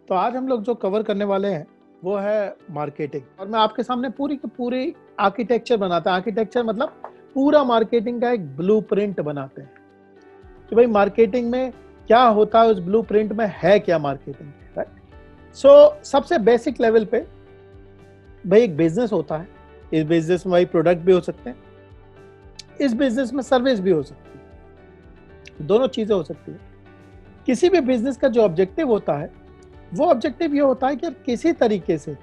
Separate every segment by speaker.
Speaker 1: तो आज हम लोग जो कवर करने वाले हैं वो है मार्केटिंग, और मैं आपके सामने पूरी की पूरी आर्किटेक्चर बनाता हूं। आर्किटेक्चर मतलब पूरा मार्केटिंग का एक ब्लूप्रिंट बनाते हैं कि भाई मार्केटिंग में क्या होता है, उस ब्लूप्रिंट में है क्या मार्केटिंग, राइट। सबसे बेसिक लेवल पे भाई एक बिजनेस होता है। इस बिजनेस में भाई प्रोडक्ट भी हो सकते हैं, इस बिजनेस में सर्विस भी हो सकती है, दोनों चीजें हो सकती है। किसी भी बिजनेस का जो ऑब्जेक्टिव होता है वो ऑब्जेक्टिव ये होता है कि किसी तरीके से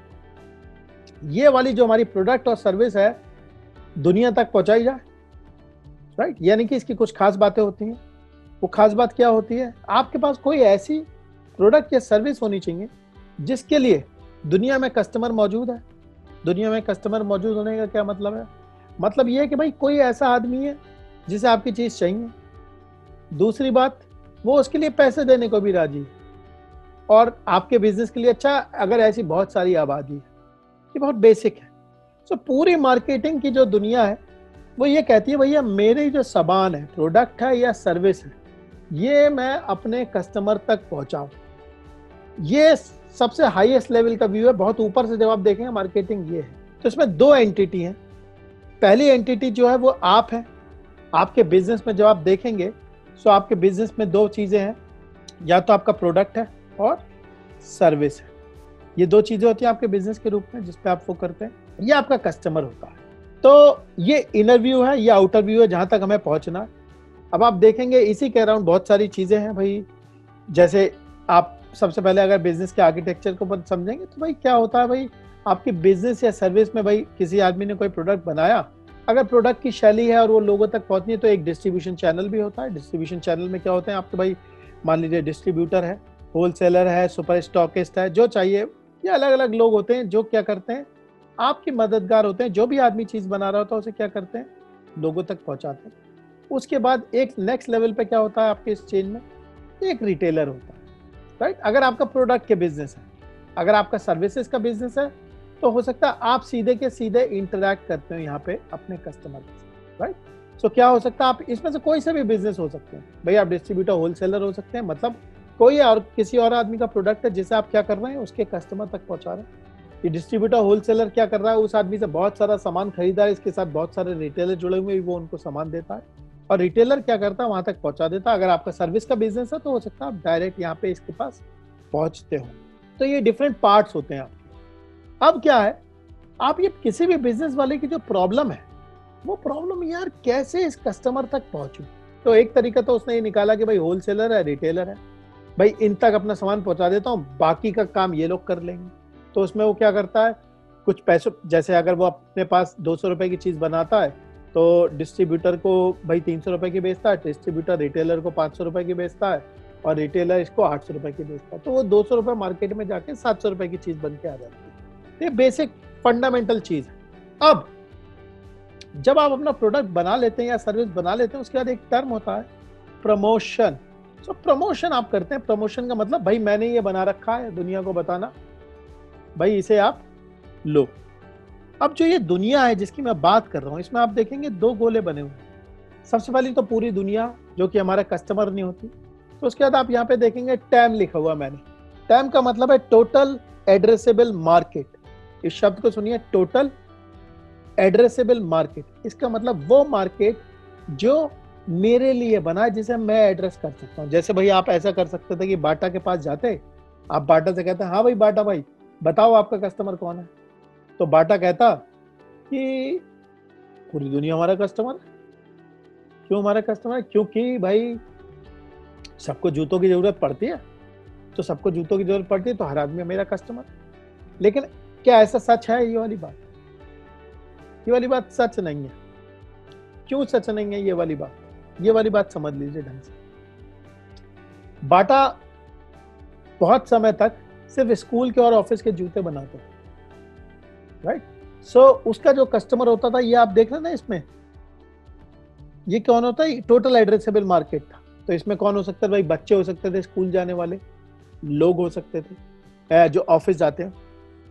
Speaker 1: ये वाली जो हमारी प्रोडक्ट और सर्विस है दुनिया तक पहुंचाई जाए, राइट। यानी कि इसकी कुछ खास बातें होती हैं। वो खास बात क्या होती है? आपके पास कोई ऐसी प्रोडक्ट या सर्विस होनी चाहिए जिसके लिए दुनिया में कस्टमर मौजूद है। दुनिया में कस्टमर मौजूद होने का क्या मतलब है? मतलब ये है कि भाई कोई ऐसा आदमी है जिसे आपकी चीज चाहिए। दूसरी बात, वो उसके लिए पैसे देने को भी राजी है, और आपके बिजनेस के लिए अच्छा अगर ऐसी बहुत सारी आबादी है। ये बहुत बेसिक है। पूरी मार्केटिंग की जो दुनिया है वो ये कहती है भैया मेरी जो सामान है, प्रोडक्ट है या सर्विस है, ये मैं अपने कस्टमर तक पहुंचाऊं। ये सबसे हाईएस्ट लेवल का व्यू है। बहुत ऊपर से जब आप देखेंगे मार्केटिंग ये है। तो इसमें दो एंटिटी हैं। पहली एंटिटी जो है वो आप है। आपके बिजनेस में जब आप देखेंगे तो आपके बिजनेस में दो चीजें हैं, या तो आपका प्रोडक्ट है और सर्विस है। ये दो चीजें होती हैं आपके बिजनेस के रूप में जिस पे आप वो करते हैं। ये आपका कस्टमर होता है। तो ये इनर व्यू है, ये आउटर व्यू है जहां तक हमें पहुंचना है। अब आप देखेंगे इसी के अराउंड बहुत सारी चीजें हैं भाई। जैसे आप सबसे पहले अगर बिजनेस के आर्किटेक्चर को समझेंगे तो भाई क्या होता है, भाई आपकी बिजनेस या सर्विस में भाई किसी आदमी ने कोई प्रोडक्ट बनाया, अगर प्रोडक्ट की शैली है और वो लोगों तक पहुंचनी है तो एक डिस्ट्रीब्यूशन चैनल भी होता है। डिस्ट्रीब्यूशन चैनल में क्या होते हैं आपके भाई, मान लीजिए डिस्ट्रीब्यूटर है, होलसेलर है, सुपर स्टॉकिस्ट है, जो चाहिए, ये अलग अलग लोग होते हैं जो क्या करते हैं, आपकी मददगार होते हैं। जो भी आदमी चीज बना रहा होता है उसे क्या करते हैं, लोगों तक पहुंचाते हैं। उसके बाद एक नेक्स्ट लेवल पे क्या होता है आपके इस चेन में, एक रिटेलर होता है, राइट। अगर आपका प्रोडक्ट के बिजनेस है, अगर आपका सर्विसेज का बिजनेस है, तो हो सकता है आप सीधे के सीधे इंटरैक्ट करते हो यहाँ पे अपने कस्टमर के साथ, राइट। क्या हो सकता है, आप इसमें से कोई से भी बिजनेस हो सकते हैं भाई। आप डिस्ट्रीब्यूटर, होलसेलर हो सकते हैं, मतलब कोई और किसी और आदमी का प्रोडक्ट है जिसे आप क्या कर रहे हैं, उसके कस्टमर तक पहुंचा रहे हैं। ये डिस्ट्रीब्यूटर, होलसेलर क्या कर रहा है, उस आदमी से बहुत सारा सामान खरीदा है, इसके साथ बहुत सारे रिटेलर जुड़े हुए हैं, वो उनको सामान देता है, और रिटेलर क्या करता है, वहां तक पहुंचा देता है। अगर आपका सर्विस का बिजनेस है तो हो सकता है आप डायरेक्ट यहाँ पे इसके पास पहुंचते हो। तो ये डिफरेंट पार्ट्स होते हैं आपके। अब क्या है, आप ये किसी भी बिजनेस वाले की जो प्रॉब्लम है, वो प्रॉब्लम यार कैसे इस कस्टमर तक पहुंचू। तो एक तरीका तो उसने ये निकाला कि भाई होलसेलर है, रिटेलर है, भाई इन तक अपना सामान पहुंचा देता हूँ, बाकी का काम ये लोग कर लेंगे। तो उसमें वो क्या करता है, कुछ पैसों, जैसे अगर वो अपने पास 200 रुपए की चीज बनाता है तो डिस्ट्रीब्यूटर को भाई 300 रुपए की बेचता है, डिस्ट्रीब्यूटर रिटेलर को 500 रुपए की बेचता है, और रिटेलर इसको 800 रुपए की बेचता है। तो वो 200 रुपए मार्केट में जाके 700 रुपए की चीज बन के आ जाती है। ये बेसिक फंडामेंटल चीज है। अब जब आप अपना प्रोडक्ट बना लेते हैं या सर्विस बना लेते हैं, उसके बाद एक टर्म होता है प्रमोशन। प्रमोशन आप करते हैं। प्रमोशन का मतलब भाई मैंने ये बना रखा है, दुनिया को बताना, भाई इसे आप लो। अब जो ये दुनिया है जिसकी मैं बात कर रहा हूं, इसमें आप देखेंगे दो गोले बने हुए हैं। सबसे पहले तो पूरी दुनिया जो कि हमारा कस्टमर नहीं होती। तो उसके बाद आप यहाँ पे देखेंगे टैम लिखा हुआ मैंने। टैम का मतलब है टोटल एड्रेसेबल मार्केट। इस शब्द को सुनिए, टोटल एड्रेसेबल मार्केट। इसका मतलब वो मार्केट जो मेरे लिए बना है, जिसे मैं एड्रेस कर सकता हूँ। जैसे भाई आप ऐसा कर सकते थे कि बाटा के पास जाते, आप बाटा से कहते हैं हाँ भाई बाटा भाई बताओ आपका कस्टमर कौन है। तो बाटा कहता कि पूरी दुनिया हमारा कस्टमर है। क्यों हमारा कस्टमर है? क्योंकि भाई सबको जूतों की जरूरत पड़ती है, तो सबको जूतों की जरूरत पड़ती है तो हर आदमी मेरा कस्टमर। लेकिन क्या ऐसा सच है? ये वाली बात, ये वाली बात सच नहीं है। क्यों सच नहीं है ये वाली बात? ये वाली बात समझ लीजिए ढंग से। बाटा बहुत समय तक सिर्फ स्कूल के और ऑफिस के जूते बनाते थे, राइट। उसका जो कस्टमर होता था, ये आप देख रहे हैं ना इसमें, ये कौन होता है? टोटल एड्रेसेबल मार्केट था। तो इसमें कौन हो सकता है भाई? बच्चे हो सकते थे, स्कूल जाने वाले लोग हो सकते थे, जो ऑफिस जाते हैं।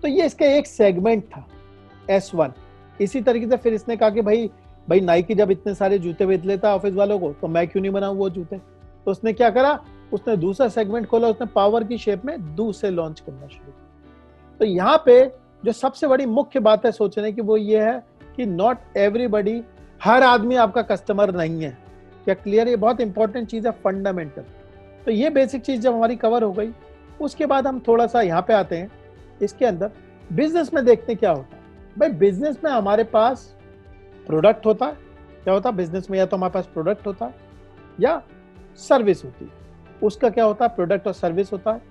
Speaker 1: तो ये इसका एक सेगमेंट था, S1। इसी तरीके से फिर इसने कहा कि भाई नाइकी जब इतने सारे जूते बेच लेता ऑफिस वालों को, तो मैं क्यों नहीं बनाऊं वो जूते। तो उसने क्या करा, उसने दूसरा सेगमेंट खोला, उसने पावर की शेप में दूध से लॉन्च करना शुरू किया। तो यहाँ पे जो सबसे बड़ी मुख्य बात है सोचने की वो ये है कि नॉट एवरीबडी, हर आदमी आपका कस्टमर नहीं है। क्या क्लियर? ये बहुत इंपॉर्टेंट चीज है, फंडामेंटल। तो ये बेसिक चीज जब हमारी कवर हो गई, उसके बाद हम थोड़ा सा यहाँ पे आते हैं। इसके अंदर बिजनेस में देखते क्या होता है। भाई बिजनेस में हमारे पास प्रोडक्ट होता है। क्या होता है बिजनेस में? या तो हमारे पास प्रोडक्ट होता है या सर्विस होती है। उसका क्या होता है? प्रोडक्ट और सर्विस होता है।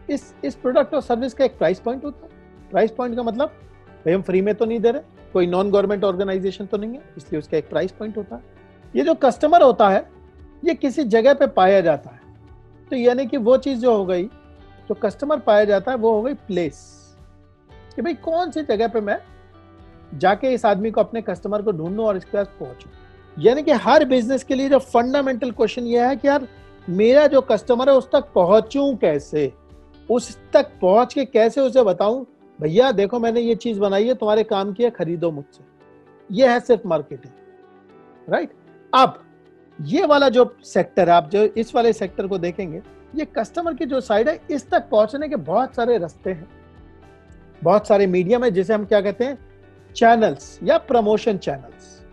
Speaker 1: इस प्रोडक्ट और सर्विस का एक प्राइस पॉइंट होता है। प्राइस पॉइंट का मतलब भाई हम फ्री में तो नहीं दे रहे, कोई नॉन गवर्नमेंट ऑर्गेनाइजेशन तो नहीं है, इसलिए उसका एक प्राइस पॉइंट होता है। ये जो कस्टमर होता है ये किसी जगह पे पाया जाता है। तो यानी कि वो चीज जो हो गई, जो कस्टमर पाया जाता है वो हो गई प्लेस, कि भाई कौन सी जगह पे मैं जाके इस आदमी को, अपने कस्टमर को ढूंढूं और इसके पास पहुंचूं। यानी कि हर बिजनेस के लिए जो फंडामेंटल क्वेश्चन ये है कि यार मेरा जो कस्टमर है उस तक पहुंचूं कैसे, उस तक पहुंच के कैसे उसे बताऊं भैया देखो मैंने ये चीज बनाई है, तुम्हारे काम की है, खरीदो मुझसे। ये है सिर्फ मार्केटिंग, राइट। अब ये वाला जो सेक्टर है, आप जो इस वाले सेक्टर को देखेंगे, ये कस्टमर की जो साइड है, इस तक पहुंचने के बहुत सारे रास्ते हैं, बहुत सारे मीडियम है, जिसे हम क्या कहते हैं, चैनल्स या प्रमोशन चैनल्स,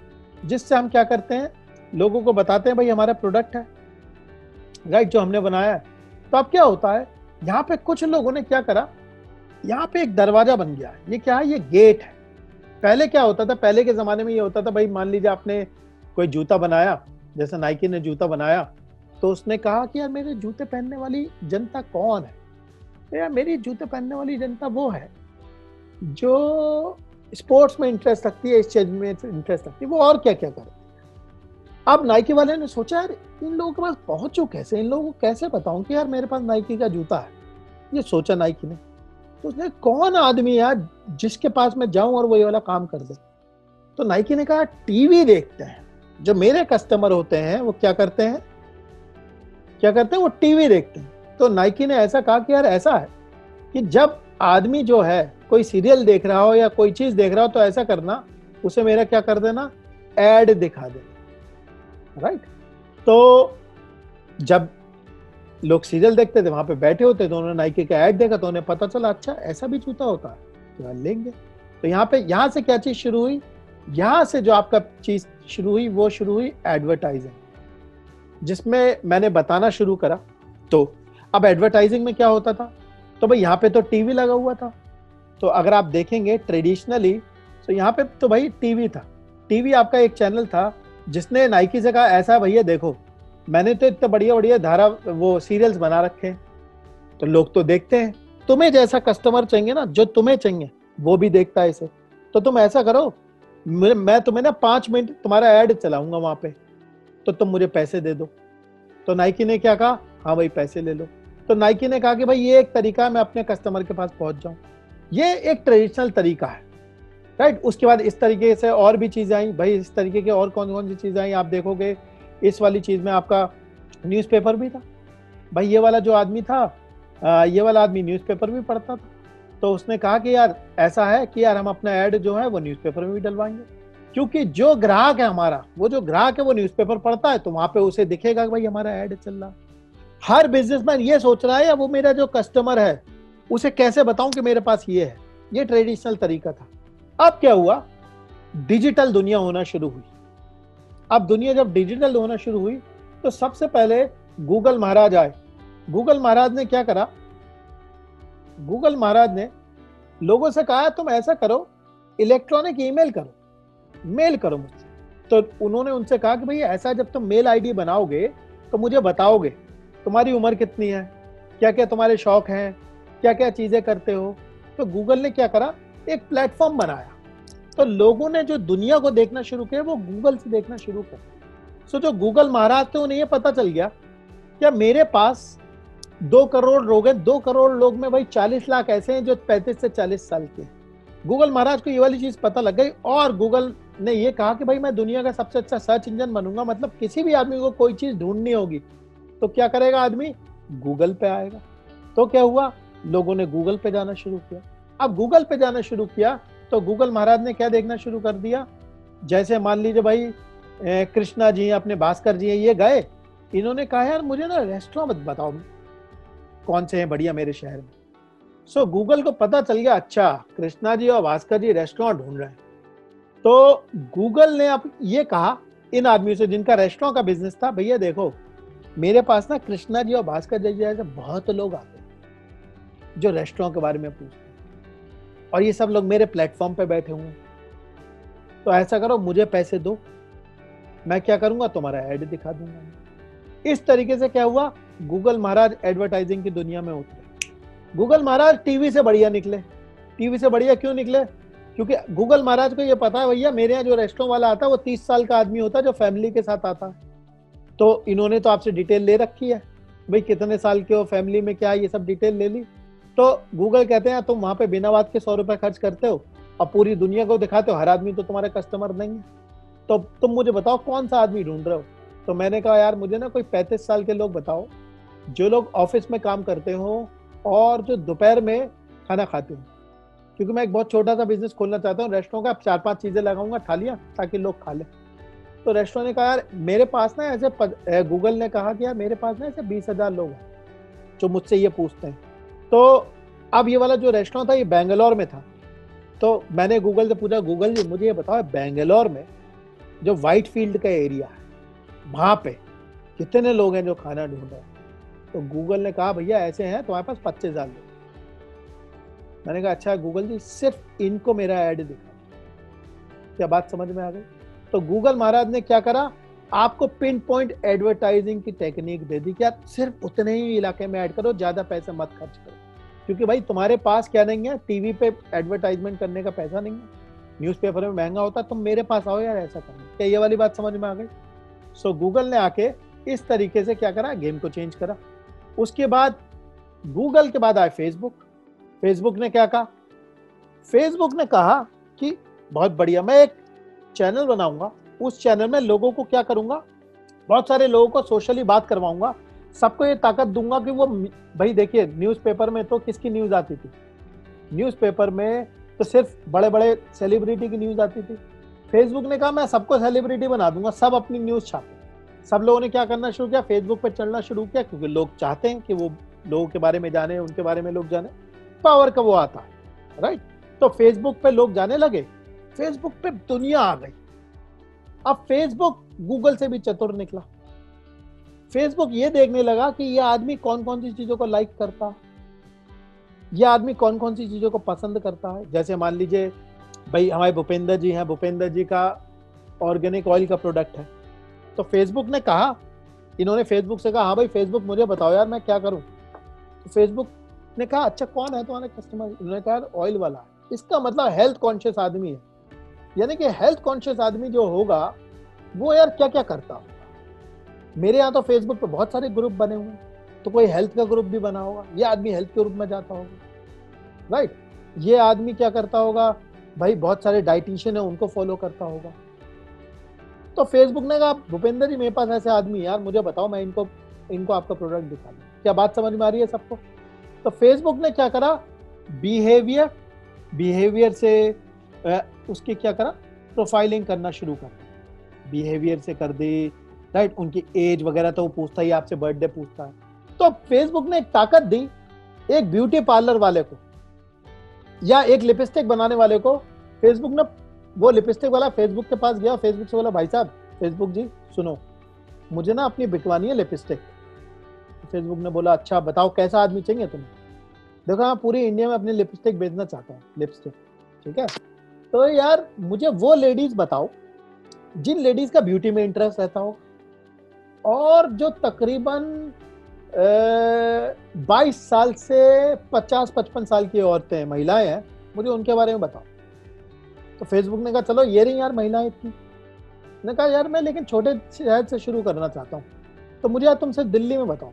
Speaker 1: जिससे हम क्या करते हैं, लोगों को बताते हैं भाई हमारा प्रोडक्ट है, राइट, जो हमने बनाया है। तो अब क्या होता है, यहाँ पे कुछ लोगों ने क्या करा, यहाँ पे एक दरवाजा बन गया। ये क्या है? ये गेट है। पहले क्या होता था, पहले के जमाने में ये होता था, भाई मान लीजिए आपने कोई जूता बनाया, जैसे नाइकी ने जूता बनाया, तो उसने कहा कि यार मेरे जूते पहनने वाली जनता कौन है? तो यार मेरी जूते पहनने वाली जनता वो है जो स्पोर्ट्स में इंटरेस्ट रखती है, इस चीज में इंटरेस्ट रखती है, वो और क्या क्या करे। अब नाइकी वाले ने सोचा यार इन लोगों के पास पहुंचूं कैसे, इन लोगों को कैसे बताऊं कि यार मेरे पास नाइकी का जूता है। ये सोचा नाइकी ने। तो उसने कौन आदमी यार जिसके पास मैं जाऊं और वो ये वाला काम कर दे। तो नाइकी ने कहा टीवी देखते हैं, जो मेरे कस्टमर होते हैं वो क्या करते हैं, वो टीवी देखते हैं। तो नाइकी ने ऐसा कहा कि यार ऐसा है कि जब आदमी जो है कोई सीरियल देख रहा हो या कोई चीज देख रहा हो, तो ऐसा करना, उसे मेरा क्या कर देना, एड दिखा देना, राइट। तो जब लोग सीरियल देखते थे, वहां पे बैठे होते, तो उन्होंने नाइकी का ऐड देखा, तो उन्हें पता चला अच्छा ऐसा भी जूता होता है, तो यार लेंगे। तो यहाँ से क्या चीज शुरू हुई, यहाँ से जो आपका चीज शुरू हुई वो शुरू हुई एडवर्टाइजिंग, जिसमें मैंने बताना शुरू करा। तो अब एडवर्टाइजिंग में क्या होता था, तो भाई यहाँ पे तो टीवी लगा हुआ था। तो अगर आप देखेंगे ट्रेडिशनली, तो यहाँ पे तो भाई टीवी था। टीवी आपका एक चैनल था जिसने नाइकी से कहा ऐसा भैया देखो मैंने तो इतने बढ़िया बढ़िया धारा वो सीरियल्स बना रखे हैं, तो लोग तो देखते हैं, तुम्हें जैसा कस्टमर चाहिए ना, जो तुम्हें चाहिए वो भी देखता है इसे। तो तुम ऐसा करो, मैं तुम्हें ना 5 मिनट तुम्हारा ऐड चलाऊंगा वहां पे, तो तुम मुझे पैसे दे दो। तो नाइकी ने क्या कहा, हाँ भाई पैसे ले लो। तो नाइकी ने कहा कि भाई ये एक तरीका है मैं अपने कस्टमर के पास पहुंच जाऊं। ये एक ट्रेडिशनल तरीका है, राइट। उसके बाद इस तरीके से और भी चीजें आई भाई, इस तरीके के और कौन कौन सी चीजें आई आप देखोगे। इस वाली चीज में आपका न्यूज़पेपर भी था। भाई ये वाला जो आदमी था, ये वाला आदमी न्यूज़पेपर भी पढ़ता था। तो उसने कहा कि यार ऐसा है कि यार हम अपना ऐड जो है वो न्यूज़पेपर में भी डलवाएंगे, क्योंकि जो ग्राहक है हमारा, वो जो ग्राहक है वो न्यूज़पेपर पढ़ता है, तो वहां पे उसे दिखेगा कि भाई हमारा ऐड चल रहा है। हर बिजनेसमैन ये सोच रहा है या वो मेरा जो कस्टमर है उसे कैसे बताऊं कि मेरे पास ये है। ये ट्रेडिशनल तरीका था। अब क्या हुआ, डिजिटल दुनिया होना शुरू हुई। अब दुनिया जब डिजिटल होना शुरू हुई, तो सबसे पहले गूगल महाराज आए। गूगल महाराज ने क्या करा, गूगल महाराज ने लोगों से कहा तुम ऐसा करो, इलेक्ट्रॉनिक ईमेल करो, मेल करो मुझसे। तो उन्होंने उनसे कहा कि भाई ऐसा जब तुम मेल आईडी बनाओगे तो मुझे बताओगे तुम्हारी उम्र कितनी है, क्या क्या तुम्हारे शौक हैं, क्या क्या चीजें करते हो। तो गूगल ने क्या करा, एक प्लेटफॉर्म बनाया। तो लोगों ने जो दुनिया को देखना शुरू किया वो गूगल से देखना शुरू कर। सो जो गूगल महाराज थे उन्हें ये पता चल गया क्या मेरे पास 2 करोड़ लोग हैं, 2 करोड़ लोग में भाई 40 लाख ऐसे हैं जो 35 से 40 साल के। गूगल महाराज को ये वाली चीज पता लग गई, और गूगल ने ये कहा कि भाई मैं दुनिया का सबसे अच्छा सर्च इंजन बनूंगा। मतलब किसी भी आदमी को कोई चीज ढूंढनी होगी तो क्या करेगा आदमी, गूगल पे आएगा। तो क्या हुआ, लोगों ने गूगल पे जाना शुरू किया। अब गूगल पे जाना शुरू किया तो गूगल महाराज ने क्या देखना शुरू कर दिया, जैसे मान लीजिए भाई कृष्णा जी अपने भास्कर जी ये गए इन्होंने कहा यार मुझे ना रेस्टोरेंट मत बताओ कौन से हैं बढ़िया मेरे शहर में। सो गूगल को पता चल गया, अच्छा कृष्णा जी और भास्कर जी रेस्टोरेंट ढूंढ रहे हैं। तो गूगल ने अब ये कहा इन आदमियों से जिनका रेस्टोरेंट का बिजनेस था, भैया देखो मेरे पास ना कृष्णा जी और भास्कर जी जैसे बहुत लोग आते हैं जो रेस्टोरेंट के बारे में पूछते हैं, और ये सब लोग मेरे प्लेटफॉर्म पे बैठे हुए हैं। तो ऐसा करो मुझे पैसे दो, मैं क्या करूंगा तुम्हारा ऐड दिखा दूंगा। इस तरीके से क्या हुआ, गूगल महाराज एडवर्टाइजिंग की दुनिया में उतरे। गूगल महाराज टीवी से बढ़िया निकले। टीवी से बढ़िया क्यों निकले? क्योंकि गूगल महाराज को ये पता है भैया मेरे यहाँ जो रेस्टोरेंट वाला आता है वो 30 साल का आदमी होता है जो फैमिली के साथ आता है। तो इन्होंने तो आपसे डिटेल ले रखी है, भाई कितने साल के हो, फैमिली में क्या, ये सब डिटेल ले ली। तो गूगल कहते हैं तुम वहां पे बिना बात के 100 रुपए खर्च करते हो और पूरी दुनिया को दिखाते हो, हर आदमी तो तुम्हारे कस्टमर नहीं है, तो तुम मुझे बताओ कौन सा आदमी ढूंढ रहे हो। तो मैंने कहा यार मुझे ना कोई 35 साल के लोग बताओ जो लोग ऑफिस में काम करते हो और जो दोपहर में खाना खाते हो, क्योंकि मैं एक बहुत छोटा सा बिजनेस खोलना चाहता हूँ रेस्टोरेंट का, 4-5 चीजें लगाऊंगा थालियां ताकि लोग खा लें। तो रेस्टोरेंट ने कहा यार मेरे पास ना ऐसे गूगल ने कहा कि यार मेरे पास ना ऐसे 20,000 लोग हैं जो मुझसे ये पूछते हैं। तो अब ये वाला जो रेस्टोरेंट था ये बेंगलोर में था। तो मैंने गूगल से पूछा, गूगल जी मुझे ये बताओ बेंगलोर में जो व्हाइट फील्ड का एरिया है वहां पे कितने लोग हैं जो खाना ढूंढ रहे हैं। तो गूगल ने कहा भैया ऐसे हैं तुम्हारे पास 25,000 लोग। मैंने कहा अच्छा गूगल जी सिर्फ इनको मेरा ऐड दिखा। क्या बात समझ में आ गई? तो गूगल महाराज ने क्या करा, आपको पिन पॉइंट एडवर्टाइजिंग की टेक्निक दे दी कि आप सिर्फ उतने ही इलाके में ऐड करो, ज्यादा पैसे मत खर्च करो, क्योंकि भाई तुम्हारे पास क्या नहीं है, टीवी पे एडवर्टाइजमेंट करने का पैसा नहीं है, न्यूज़पेपर में महंगा होता है, तुम मेरे पास आओ यार ऐसा करना। क्या ये वाली बात समझ में आ गई? सो गूगल ने आके इस तरीके से क्या करा, गेम को चेंज करा। उसके बाद गूगल के बाद आए फेसबुक। फेसबुक ने क्या कहा, फेसबुक ने कहा कि बहुत बढ़िया, मैं एक चैनल बनाऊंगा, उस चैनल में लोगों को क्या करूंगा, बहुत सारे लोगों को सोशली बात करवाऊंगा, सबको ये ताकत दूंगा कि वो, भाई देखिए न्यूज़पेपर में तो किसकी न्यूज आती थी, न्यूज़पेपर में तो सिर्फ बड़े बड़े सेलिब्रिटी की न्यूज आती थी। फेसबुक ने कहा मैं सबको सेलिब्रिटी बना दूंगा, सब अपनी न्यूज छापे। सब लोगों ने क्या करना शुरू किया, फेसबुक पे चलना शुरू किया, क्योंकि लोग चाहते हैं कि वो लोगों के बारे में जाने, उनके बारे में लोग जाने, पावर का वो आता है, राइट। तो फेसबुक पे लोग जाने लगे, फेसबुक पे दुनिया आ गई। अब फेसबुक गूगल से भी चतुर निकला। फेसबुक ये देखने लगा कि ये आदमी कौन कौन सी चीजों को लाइक करता है, ये आदमी कौन कौन सी चीजों को पसंद करता है। जैसे मान लीजिए भाई हमारे भूपेंद्र जी हैं, भूपेंद्र जी का ऑर्गेनिक ऑयल का प्रोडक्ट है, तो फेसबुक ने कहा, इन्होंने फेसबुक से कहा हाँ भाई फेसबुक मुझे बताओ यार मैं क्या करूं। तो फेसबुक ने कहा अच्छा कौन है तुम्हारे कस्टमर, इन्होंने कहा ऑयल वाला। इसका मतलब हेल्थ कॉन्शियस आदमी है, यानी कि हेल्थ कॉन्शियस आदमी जो होगा वो यार क्या क्या करता होगा। मेरे यहाँ तो फेसबुक पे बहुत सारे ग्रुप बने हुए हैं, तो कोई हेल्थ का ग्रुप भी बना होगा, ये आदमी हेल्थ के ग्रुप में जाता होगा, राइट। ये आदमी क्या करता होगा, भाई बहुत सारे डाइटिशियन है उनको फॉलो करता होगा। तो फेसबुक ने कहा भूपेंद्र जी मेरे पास ऐसे आदमी यार मुझे बताओ, मैं इनको आपका प्रोडक्ट दिखा दूं। क्या बात समझ में आ रही है सबको? तो फेसबुक ने क्या करा, बिहेवियर से उसकी क्या करा, प्रोफाइलिंग करना शुरू कर, बिहेवियर से कर दी, राइट। उनकी एज वगैरह तो वो पूछता ही, आपसे बर्थडे पूछता है। तो फेसबुक ने एक ताकत दी, एक ब्यूटी पार्लर वाले को या एक लिपस्टिक बनाने वाले को। फेसबुक ने, वो लिपस्टिक वाला फेसबुक के पास गया, फेसबुक से बोला भाई साहब, फेसबुक जी सुनो मुझे ना अपनी बिकवानी है लिपस्टिक। फेसबुक ने बोला अच्छा बताओ कैसा आदमी चाहिए तुम्हें। देखो मैं पूरी इंडिया में अपनी लिपस्टिक बेचना चाहता हूँ, लिपस्टिक, ठीक है। तो यार मुझे वो लेडीज बताओ जिन लेडीज का ब्यूटी में इंटरेस्ट रहता हो और जो तकरीबन 22 साल से 50-55 साल की औरतें, महिलाएं हैं, मुझे उनके बारे में बताओ। तो फेसबुक ने कहा चलो ये रही यार महिलाएं इतनी। ने कहा यार मैं लेकिन छोटे शहर से शुरू करना चाहता हूँ, तो मुझे यार तुमसे दिल्ली में बताओ।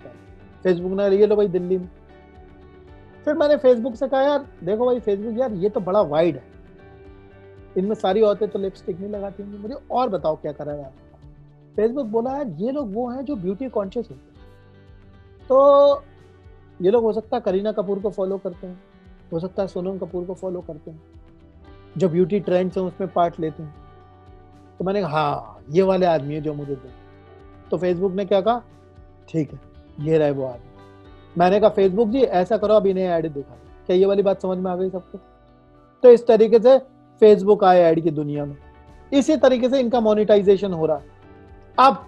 Speaker 1: फेसबुक ने ये लो भाई दिल्ली में। फिर मैंने फेसबुक से कहा यार देखो भाई फेसबुक यार ये तो बड़ा वाइड है, इनमें सारी औरतें तो लिपस्टिक नहीं लगाती होंगी, मुझे और बताओ क्या करा यार। फेसबुक बोला यार ये लोग वो हैं जो ब्यूटी कॉन्शियस होते हैं। तो ये लोग हो सकता है करीना कपूर को फॉलो करते हैं, हो सकता है सोनम कपूर को फॉलो करते हैं, जो ब्यूटी ट्रेंड्स हैं उसमें पार्ट लेते हैं। तो मैंने कहा हाँ ये वाले आदमी है जो मुझे दो। तो फेसबुक ने क्या कहा, ठीक है, ये रहे वो आदमी। मैंने कहा फेसबुक जी ऐसा करो, अब इन्हें ऐड दिखा दो। क्या ये वाली बात समझ में आ गई सबको? तो इस तरीके से फेसबुक आए ऐड की दुनिया में, इसी तरीके से इनका मोनेटाइजेशन हो रहा है। अब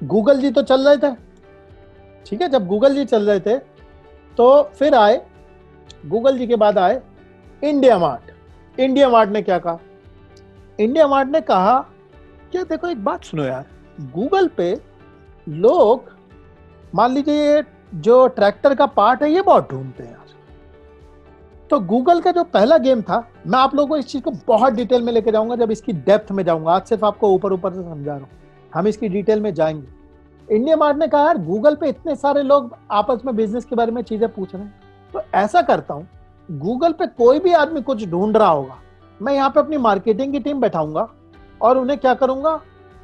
Speaker 1: गूगल जी तो चल रहे थे, ठीक है, जब गूगल जी चल रहे थे तो फिर आए गूगल जी के बाद आए इंडिया मार्ट। इंडिया मार्ट ने क्या कहा? इंडिया मार्ट ने कहा कि देखो एक बात सुनो यार, गूगल पे लोग मान लीजिए ये जो ट्रैक्टर का पार्ट है ये बहुत ढूंढते हैं यार। तो गूगल का जो पहला गेम था, मैं आप लोगों को इस चीज को बहुत डिटेल में लेके जाऊंगा जब इसकी डेप्थ में जाऊंगा, आज सिर्फ आपको ऊपर ऊपर से समझा रहा हूं, हम इसकी डिटेल में जाएंगे। इंडिया मार्ट ने कहा यार गूगल पे इतने सारे लोग आपस में बिजनेस के बारे में चीजें पूछ रहे हैं, तो ऐसा करता हूं, गूगल पे कोई भी आदमी कुछ ढूंढ रहा होगा, मैं यहाँ पे अपनी मार्केटिंग की टीम बैठाऊंगा और उन्हें क्या करूंगा,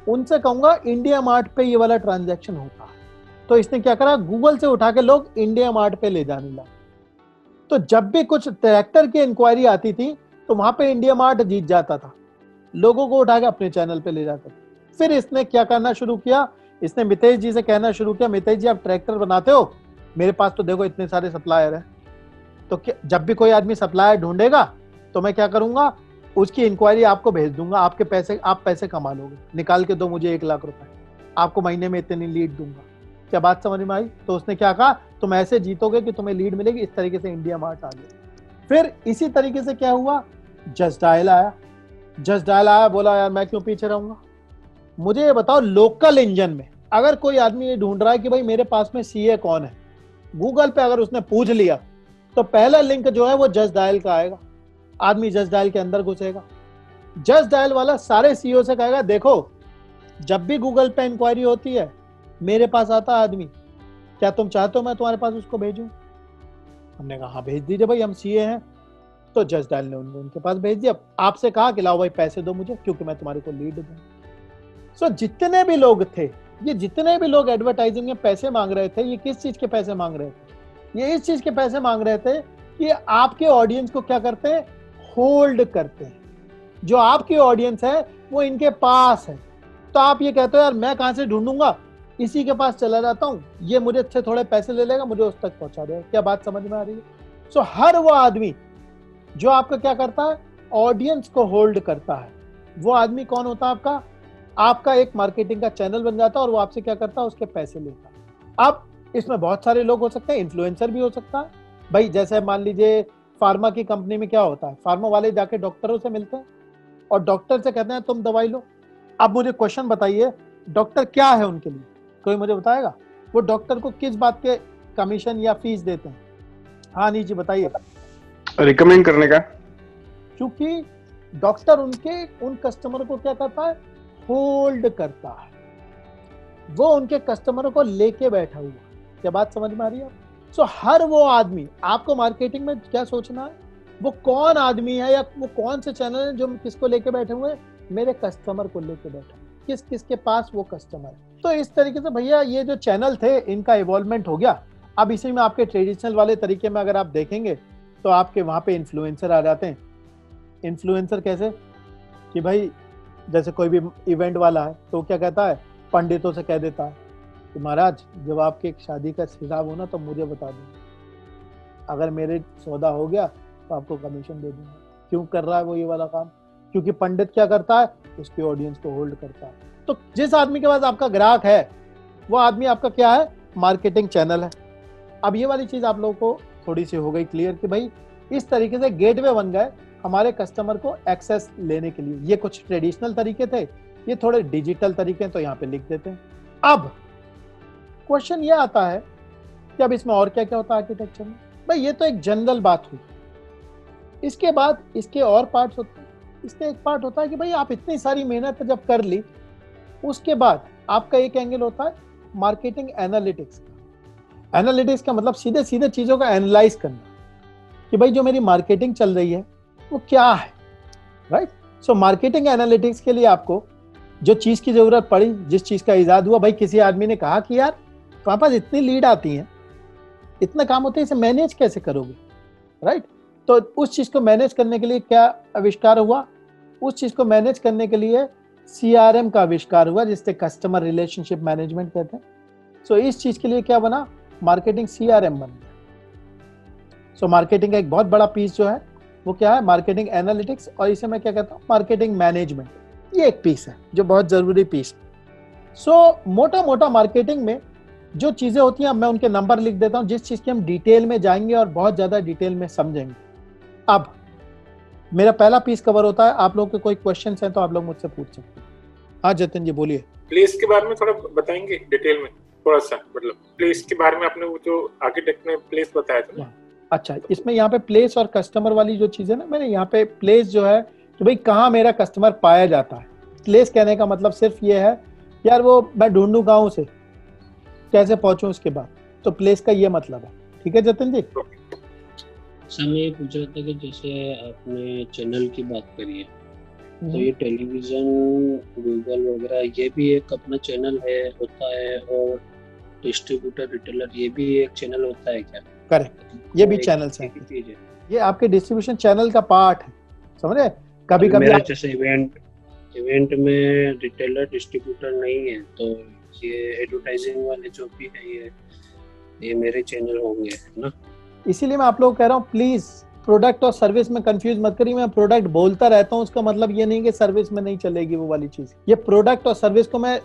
Speaker 1: उनसे कहूंगा इंडिया मार्ट पे ये वाला ट्रांजैक्शन होता है। तो इसने क्या करा, गूगल से उठा के लोग इंडिया मार्ट पे ले जाने लगे। तो जब भी कुछ ट्रैक्टर की इंक्वायरी आती थी तो वहां पे इंडिया मार्ट जीत जाता था, लोगों को उठा के अपने चैनल पे ले जाता था। फिर इसने क्या करना शुरू किया, इसने मितेश जी से कहना शुरू किया, मितेश जी आप ट्रैक्टर बनाते हो, मेरे पास तो देखो इतने सारे सप्लायर हैं, तो जब भी कोई आदमी सप्लायर ढूंढेगा तो मैं क्या करूंगा, उसकी इंक्वायरी आपको भेज दूंगा, आपके पैसे, आप पैसे कमा लोगे, निकाल के दो मुझे 1 लाख रुपए, आपको महीने में इतनी लीड दूंगा। क्या बात समझ में आई? तो उसने क्या कहा, तुम ऐसे जीतोगे कि तुम्हें लीड मिलेगी। इस तरीके से इंडिया मार्ट आ गया। फिर इसी तरीके से क्या हुआ, जस्ट डायल आया। जस्ट डायल आया, बोला यार मैं क्यों पीछे रहूंगा, मुझे ये बताओ लोकल इंजन में अगर कोई आदमी ये ढूंढ रहा है कि भाई मेरे पास में सीए कौन है, गूगल पे अगर उसने पूछ लिया तो पहला लिंक जो है वो जस्ट डायल का आएगा। आदमी जस्ट डायल के अंदर घुसेगा, जस्ट डायल वाला सारे सीईओ से कहेगा देखो जब भी गूगल पे इंक्वायरी होती है मेरे पास आता आदमी, क्या तुम चाहते हो मैं तुम्हारे पास उसको भेजूं? हमने कहा हाँ भेज दीजिए भाई, हम सीए हैं। तो जस्ट डायल ने उनके पास भेज दिया, आपसे कहा कि लाओ भाई पैसे दो मुझे क्योंकि मैं तुम्हारे को लीड दूं। सो जितने भी लोग थे, ये जितने भी लोग एडवर्टाइजिंग में पैसे मांग रहे थे, ये किस चीज के पैसे मांग रहे थे? ये इस चीज के पैसे मांग रहे थे कि आपके ऑडियंस को क्या करते हैं, होल्ड करते हैं। जो आपकी ऑडियंस है वो इनके पास है, तो आप ये कहते हो यार मैं कहां से ढूंढूंगा, इसी के पास चला जाता हूं, ये मुझे अच्छे थोड़े पैसे ले लेगा, मुझे उस तक पहुंचा देगा। क्या बात समझ में आ रही है? सो हर वो आदमी जो आपका क्या करता है, ऑडियंस को होल्ड करता है, वो आदमी कौन होता है आपका? आपका एक मार्केटिंग का चैनल बन जाता है और वो आपसे क्या करता है, उसके पैसे लेता है। अब इसमें बहुत सारे लोग हो सकते हैं, इन्फ्लुएंसर भी हो सकता है भाई। जैसे मान लीजिए फार्मा की कंपनी में क्या होता है, फार्मा वाले जाके डॉक्टरों से मिलते हैं और डॉक्टर से कहते हैं तुम दवाई लो। अब मुझे क्वेश्चन बताइए, डॉक्टर क्या है उनके लिए, कोई मुझे बताएगा? वो डॉक्टर को किस बात के कमीशन या फीस देते हैं? हाँ नी जी बताइए।
Speaker 2: रिकमेंड करने का।
Speaker 1: क्योंकि डॉक्टर उन कस्टमर को क्या करता है, होल्ड करता है, वो उनके कस्टमरों को लेके बैठा हुआ। क्या बात समझ में आ रही है? सो हर वो आदमी, आपको मार्केटिंग में क्या सोचना है, वो कौन आदमी है या वो कौन से चैनल है जो किसको लेके बैठे हुए हैं, मेरे कस्टमर को लेके बैठे, किस किस के पास वो कस्टमर है। तो इस तरीके से भैया ये जो चैनल थे इनका इवॉल्वमेंट हो गया। अब इसी में आपके ट्रेडिशनल वाले तरीके में अगर आप देखेंगे तो आपके वहां पे इन्फ्लुएंसर आ जाते हैं। इन्फ्लुएंसर कैसे कि भाई जैसे कोई भी इवेंट वाला है तो क्या कहता है, पंडितों से कह देता है कि महाराज जब आपके एक शादी का हिसाब हो ना तो मुझे बता दूंगा, अगर मेरे सौदा हो गया तो आपको कमीशन दे दूंगा। क्यों कर रहा है वो ये वाला काम? क्योंकि पंडित क्या करता है, उसके ऑडियंस को होल्ड करता है। तो जिस आदमी के पास आपका ग्राहक है वो आदमी आपका क्या है, मार्केटिंग चैनल है। अब ये वाली चीज आप लोगों को थोड़ी सी हो गई क्लियर कि भाई इस तरीके से गेटवे बन गए हमारे कस्टमर को एक्सेस लेने के लिए। ये कुछ ट्रेडिशनल तरीके थे, ये थोड़े डिजिटल तरीके तो यहाँ पे लिख देते हैं। अब क्वेश्चन ये आता है कि अब इसमें और क्या क्या होता है आर्किटेक्चर में? भाई ये तो एक जनरल बात हुई, इसके बाद इसके और पार्ट्स होते हैं। इसका एक पार्ट होता है कि भाई आप इतनी सारी मेहनत जब कर ली, उसके बाद आपका एक एंगल होता है मार्केटिंग एनालिटिक्स का। एनालिटिक्स का मतलब सीधे सीधे चीजों का एनालाइज करना कि भाई जो मेरी मार्केटिंग चल रही है वो क्या है, राइट? सो मार्केटिंग एनालिटिक्स के लिए आपको जो चीज की जरूरत पड़ी, जिस चीज का इजाद हुआ, भाई किसी आदमी ने कहा कि यार तुम्हारे पास इतनी लीड आती हैं, इतना काम होता है, इसे मैनेज कैसे करोगे, राइट? तो उस चीज को मैनेज करने के लिए क्या आविष्कार हुआ? उस चीज को मैनेज करने के लिए CRM का आविष्कार हुआ, जिससे कस्टमर रिलेशनशिप मैनेजमेंट कहते हैं। सो इस चीज के लिए क्या बना, मार्केटिंग CRM बन गया। सो मार्केटिंग का एक बहुत बड़ा पीस जो है वो क्या है, मार्केटिंग एनालिटिक्स, और इसे मैं क्या कहता हूँ, मार्केटिंग मैनेजमेंट। ये एक पीस है जो बहुत जरूरी पीस है। सो मोटा मोटा मार्केटिंग में जो चीजें होती हैं, अब मैं उनके नंबर लिख देता हूँ, जिस चीज की हम डिटेल में जाएंगे और बहुत ज्यादा डिटेल में समझेंगे। अब मेरा पहला पीस कवर होता है, आप लोगों के कोई क्वेश्चन हैं तो आप लोग मुझसे पूछ सकते हैं। हाँ जतिन जी बोलिए।
Speaker 3: प्लेस के बारे में थोड़ा बताएंगे डिटेल में, थोड़ा सा, मतलब प्लेस के बारे में आपने वो जो आर्किटेक्ट ने प्लेस बताया था ना।
Speaker 1: अच्छा, इसमें यहाँ पे प्लेस और कस्टमर वाली जो चीज है ना, मैंने यहाँ पे प्लेस जो है कि भाई कहाँ मेरा कस्टमर पाया जाता है। प्लेस कहने का मतलब सिर्फ ये है यार वो मैं ढूंढूं गाँव से कैसे पहुंचूं उसके बाद, तो प्लेस का ये मतलब है। ठीक है जतिन जी।
Speaker 4: सर मैं ये पूछ रहा था कि जैसे आपने चैनल की बात करी है, तो ये टेलीविजन, गूगल वगैरह ये भी एक अपना चैनल है होता है, और डिस्ट्रीब्यूटर, रिटेलर ये भी एक चैनल होता है क्या?
Speaker 1: करेक्ट, ये भी चैनल है। ये आपके डिस्ट्रीब्यूशन चैनल का पार्ट है, समझे। कभी कभी
Speaker 4: जैसे इवेंट में रिटेलर डिस्ट्रीब्यूटर नहीं है, तो ये एडवर्टाइजिंग वाले जो भी है ये मेरे चैनल होंगे, है ना।
Speaker 1: इसीलिए मैं आप लोगों को कह रहा हूँ प्लीज प्रोडक्ट और सर्विस में कंफ्यूज मत करिए। मैं प्रोडक्ट बोलता रहता हूँ, उसका मतलब ये नहीं कि सर्विस में नहीं चलेगी वो वाली चीज। ये प्रोडक्ट और सर्विस को मैं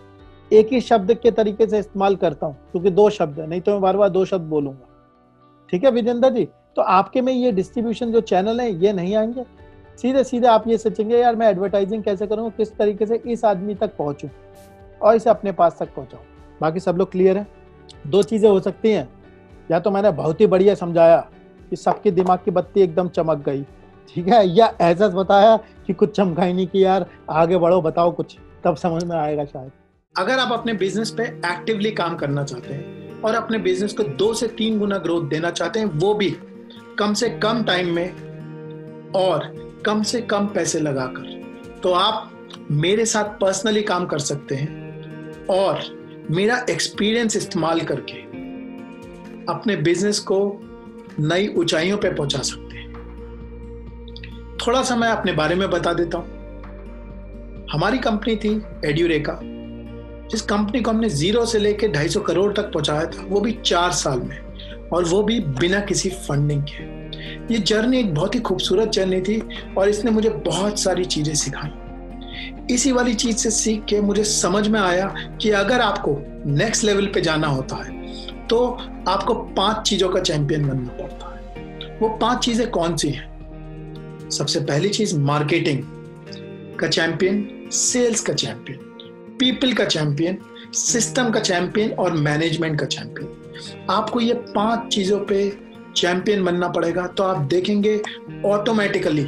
Speaker 1: एक ही शब्द के तरीके से इस्तेमाल करता हूँ, क्योंकि दो शब्द है, नहीं तो मैं बार बार दो शब्द बोलूंगा। ठीक है विजेंद्र जी। तो आपके में ये डिस्ट्रीब्यूशन जो चैनल है ये नहीं आएंगे, सीधे सीधे आप ये सोचेंगे यार मैं एडवर्टाइजिंग कैसे करूँ, किस तरीके से इस आदमी तक पहुंचूं और इसे अपने पास तक पहुंचाऊं। बाकी सब लोग क्लियर है। दो चीजें हो सकती हैं, या तो मैंने बहुत ही बढ़िया समझाया कि सबके दिमाग की बत्ती एकदम चमक गई, ठीक है, या ऐसा बताया कि कुछ चमका ही नहीं कि यार आगे बढ़ो बताओ कुछ, तब समझ में आएगा शायद।
Speaker 5: अगर आप अपने बिजनेस पे एक्टिवली काम करना चाहते हैं और अपने बिजनेस को 2 से 3 गुना ग्रोथ देना चाहते हैं, वो भी कम से कम टाइम में और कम से कम पैसे लगाकर, तो आप मेरे साथ पर्सनली काम कर सकते हैं और मेरा एक्सपीरियंस इस्तेमाल करके अपने बिजनेस को नई ऊंचाइयों पे पहुंचा सकते हैं। थोड़ा सा मैं अपने बारे में बता देता हूं। हमारी कंपनी थी एड्यूरेका, जिस कंपनी को हमने 0 से लेके 250 करोड़ तक पहुंचाया था, वो भी 4 साल में, और वो भी बिना किसी फंडिंग के। ये जर्नी एक बहुत ही खूबसूरत जर्नी थी और इसने मुझे बहुत सारी चीजें सिखाई। इसी वाली चीज से सीख के मुझे समझ में आया कि अगर आपको नेक्स्ट लेवल पे जाना होता है तो आपको 5 चीजों का चैंपियन बनना पड़ता है। वो 5 चीजें कौन सी हैं? सबसे पहली चीज मार्केटिंग का चैंपियन, सेल्स का चैंपियन, पीपल का चैंपियन, सिस्टम का चैंपियन और मैनेजमेंट का चैंपियन। आपको ये 5 चीजों पे चैंपियन बनना पड़ेगा, तो आप देखेंगे ऑटोमेटिकली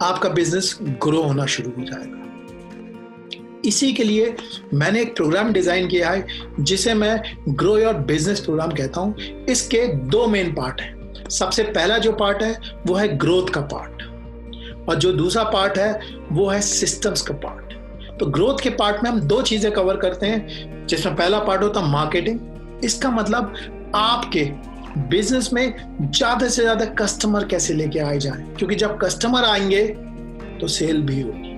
Speaker 5: आपका बिजनेस ग्रो होना शुरू हो जाएगा। इसी के लिए मैंने एक प्रोग्राम डिजाइन किया है जिसे मैं ग्रो योर बिजनेस प्रोग्राम कहता हूं। इसके 2 मेन पार्ट हैं। सबसे पहला जो पार्ट है वो है ग्रोथ का पार्ट, और जो दूसरा पार्ट है वो है सिस्टम्स का पार्ट। तो ग्रोथ के पार्ट में हम 2 चीजें कवर करते हैं, जिसमें पहला पार्ट होता है मार्केटिंग। इसका मतलब आपके बिजनेस में ज्यादा से ज्यादा कस्टमर कैसे लेके आए जाएं, क्योंकि जब कस्टमर आएंगे तो सेल भी होगी।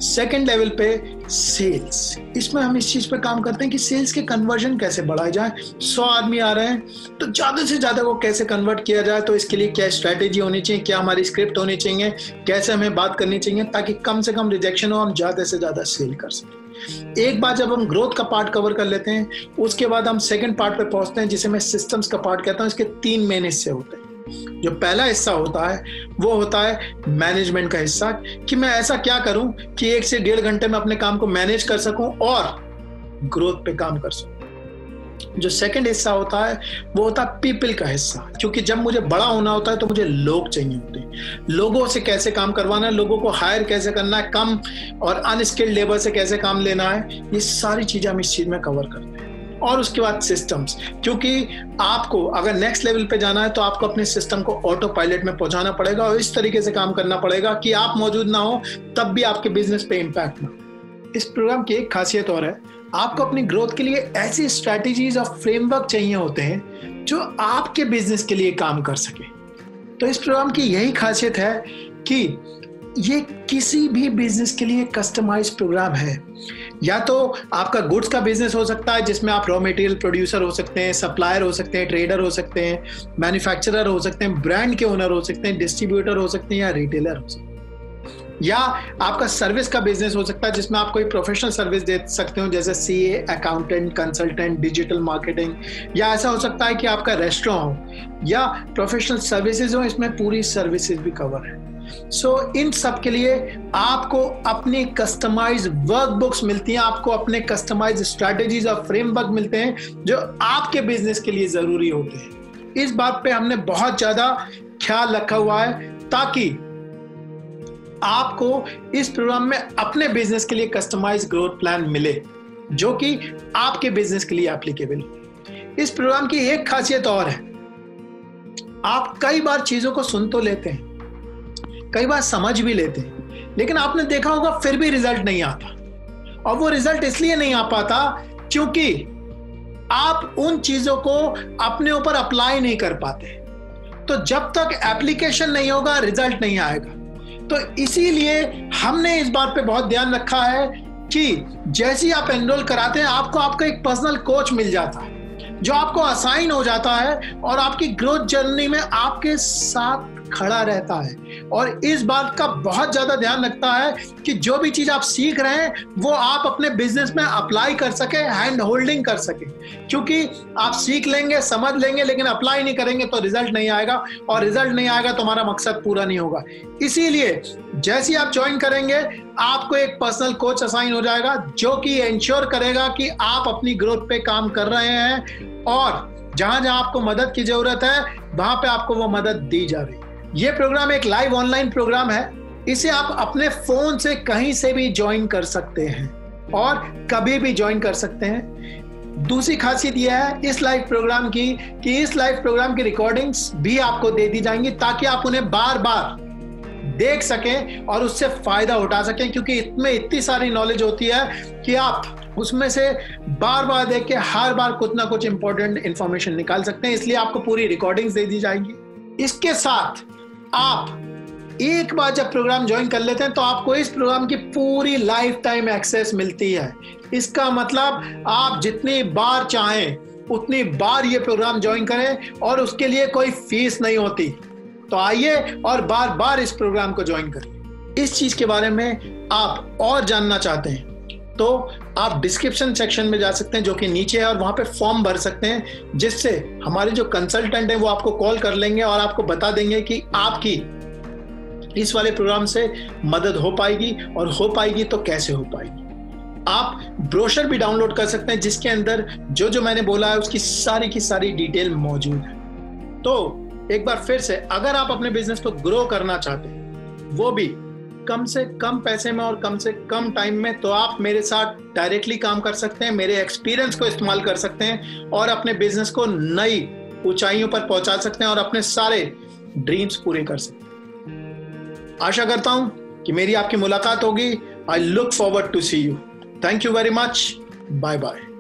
Speaker 5: सेकेंड लेवल पे सेल्स, इसमें हम इस चीज पे काम करते हैं कि सेल्स के कन्वर्जन कैसे बढ़ाए जाए। 100 आदमी आ रहे हैं तो ज्यादा से ज्यादा को कैसे कन्वर्ट किया जाए, तो इसके लिए क्या स्ट्रैटेजी होनी चाहिए, क्या हमारी स्क्रिप्ट होनी चाहिए, कैसे हमें बात करनी चाहिए ताकि कम से कम रिजेक्शन हो, हम ज्यादा से ज्यादा सेल कर सकें। एक बार जब हम ग्रोथ का पार्ट कवर कर लेते हैं, उसके बाद हम सेकंड पार्ट पे पहुंचते हैं जिसे मैं सिस्टम्स का पार्ट कहता हूं। इसके 3 मेन हिस्से होते हैं। जो पहला हिस्सा होता है वो होता है मैनेजमेंट का हिस्सा, कि मैं ऐसा क्या करूं कि 1 से 1.5 घंटे में अपने काम को मैनेज कर सकूं और ग्रोथ पे काम कर सकूं। जो सेकंड हिस्सा होता है वो होता है पीपल का हिस्सा, क्योंकि जब मुझे बड़ा होना होता है तो मुझे लोग चाहिए होते हैं। लोगों से कैसे काम करवाना है, लोगों को हायर कैसे करना है, कम और अनस्किल्ड लेबर से कैसे काम लेना है, ये सारी चीजें हम इस चीज में कवर करते हैं। और उसके बाद सिस्टम्स, क्योंकि आपको अगर नेक्स्ट लेवल पे जाना है तो आपको अपने सिस्टम को ऑटो पायलट में पहुंचाना पड़ेगा और इस तरीके से काम करना पड़ेगा कि आप मौजूद ना हो तब भी आपके बिजनेस पे इम्पैक्ट ना। इस प्रोग्राम की एक खासियत और है, आपको अपनी ग्रोथ के लिए ऐसी स्ट्रैटेजीज और फ्रेमवर्क चाहिए होते हैं जो आपके बिजनेस के लिए काम कर सके। तो इस प्रोग्राम की यही खासियत है कि ये किसी भी बिजनेस के लिए कस्टमाइज प्रोग्राम है। या तो आपका गुड्स का बिजनेस हो सकता है जिसमें आप रॉ मटेरियल प्रोड्यूसर हो सकते हैं, सप्लायर हो सकते हैं, ट्रेडर हो सकते हैं, मैन्युफैक्चरर हो सकते हैं, ब्रांड के ओनर हो सकते हैं, डिस्ट्रीब्यूटर हो सकते हैं या रिटेलर हो सकते हैं। या आपका सर्विस का बिजनेस हो सकता है जिसमें आप कोई प्रोफेशनल सर्विस दे सकते हो जैसे CA, accountant, consultant, digital marketing, या ऐसा हो सकता है कि आपका रेस्टोरेंट हो या प्रोफेशनल सर्विसेज हो, इसमें पूरी सर्विसेज भी कवर है। सो इन सब के लिए आपको अपनी कस्टमाइज वर्कबुक्स मिलती हैं, आपको अपने कस्टमाइज स्ट्रेटेजीज और फ्रेमवर्क मिलते हैं जो आपके बिजनेस के लिए जरूरी होते हैं। इस बात पे हमने बहुत ज्यादा ख्याल रखा हुआ है ताकि आपको इस प्रोग्राम में अपने बिजनेस के लिए कस्टमाइज ग्रोथ प्लान मिले जो कि आपके बिजनेस के लिए एप्लीकेबल हो। इस प्रोग्राम की एक खासियत और है, आप कई बार चीजों को सुन तो लेते हैं, कई बार समझ भी लेते हैं, लेकिन आपने देखा होगा फिर भी रिजल्ट नहीं आता। और वो रिजल्ट इसलिए नहीं आ पाता क्योंकि आप उन चीजों को अपने ऊपर अप्लाई नहीं कर पाते। तो जब तक एप्लीकेशन नहीं होगा रिजल्ट नहीं आएगा। तो इसीलिए हमने इस बात पे बहुत ध्यान रखा है कि जैसे ही आप एनरोल कराते हैं आपको आपका एक पर्सनल कोच मिल जाता है जो आपको असाइन हो जाता है और आपकी ग्रोथ जर्नी में आपके साथ खड़ा रहता है और इस बात का बहुत ज्यादा ध्यान रखता है कि जो भी चीज आप सीख रहे हैं वो आप अपने बिजनेस में अप्लाई कर सके, हैंड होल्डिंग कर सके। क्योंकि आप सीख लेंगे, समझ लेंगे, लेकिन अप्लाई नहीं करेंगे तो रिजल्ट नहीं आएगा, और रिजल्ट नहीं आएगा तो हमारा मकसद पूरा नहीं होगा। इसीलिए जैसे ही आप ज्वाइन करेंगे आपको एक पर्सनल कोच असाइन हो जाएगा जो कि इंश्योर करेगा कि आप अपनी ग्रोथ पे काम कर रहे हैं और जहां जहां आपको मदद की जरूरत है वहां पे आपको वो मदद दी जा रही है। ये प्रोग्राम एक लाइव ऑनलाइन प्रोग्राम है, इसे आप अपने फोन से कहीं से भी ज्वाइन कर सकते हैं और कभी भी ज्वाइन कर सकते हैं। दूसरी खासियत यह है इस लाइव प्रोग्राम की कि इस लाइव प्रोग्राम की रिकॉर्डिंग्स भी आपको दे दी जाएंगी ताकि आप उन्हें बार बार देख सकें और उससे फायदा उठा सकें, क्योंकि इसमें इतनी सारी नॉलेज होती है कि आप उसमें से बार बार देख के हर बार कुछ ना कुछ इंपॉर्टेंट इंफॉर्मेशन निकाल सकते हैं। इसलिए आपको पूरी रिकॉर्डिंग्स दे दी जाएंगी। इसके साथ आप एक बार जब प्रोग्राम ज्वाइन कर लेते हैं तो आपको इस प्रोग्राम की पूरी लाइफ टाइम एक्सेस मिलती है। इसका मतलब आप जितनी बार चाहें उतनी बार ये प्रोग्राम ज्वाइन करें और उसके लिए कोई फीस नहीं होती। तो आइए और बार बार इस प्रोग्राम को ज्वाइन करें। इस चीज के बारे में आप और जानना चाहते हैं तो आप डिस्क्रिप्शन सेक्शन में जा सकते हैं जो कि नीचे है और वहां पे फॉर्म भर सकते हैं, जिससे हमारे जो कंसल्टेंट हैं वो आपको कॉल कर लेंगे और आपको बता देंगे कि आपकी इस वाले प्रोग्राम से मदद हो पाएगी और हो पाएगी तो कैसे हो पाएगी। आप ब्रोशर भी डाउनलोड कर सकते हैं जिसके अंदर जो जो मैंने बोला है उसकी सारी की सारी डिटेल मौजूद है। तो एक बार फिर से अगर आप अपने बिजनेस को ग्रो करना चाहते हैं वो भी कम से कम पैसे में और कम से कम टाइम में, तो आप मेरे साथ डायरेक्टली काम कर सकते हैं, मेरे एक्सपीरियंस को इस्तेमाल कर सकते हैं और अपने बिजनेस को नई ऊंचाइयों पर पहुंचा सकते हैं और अपने सारे ड्रीम्स पूरे कर सकते हैं। आशा करता हूं कि मेरी आपकी मुलाकात होगी। I look forward to see you. Thank you very much. Bye bye.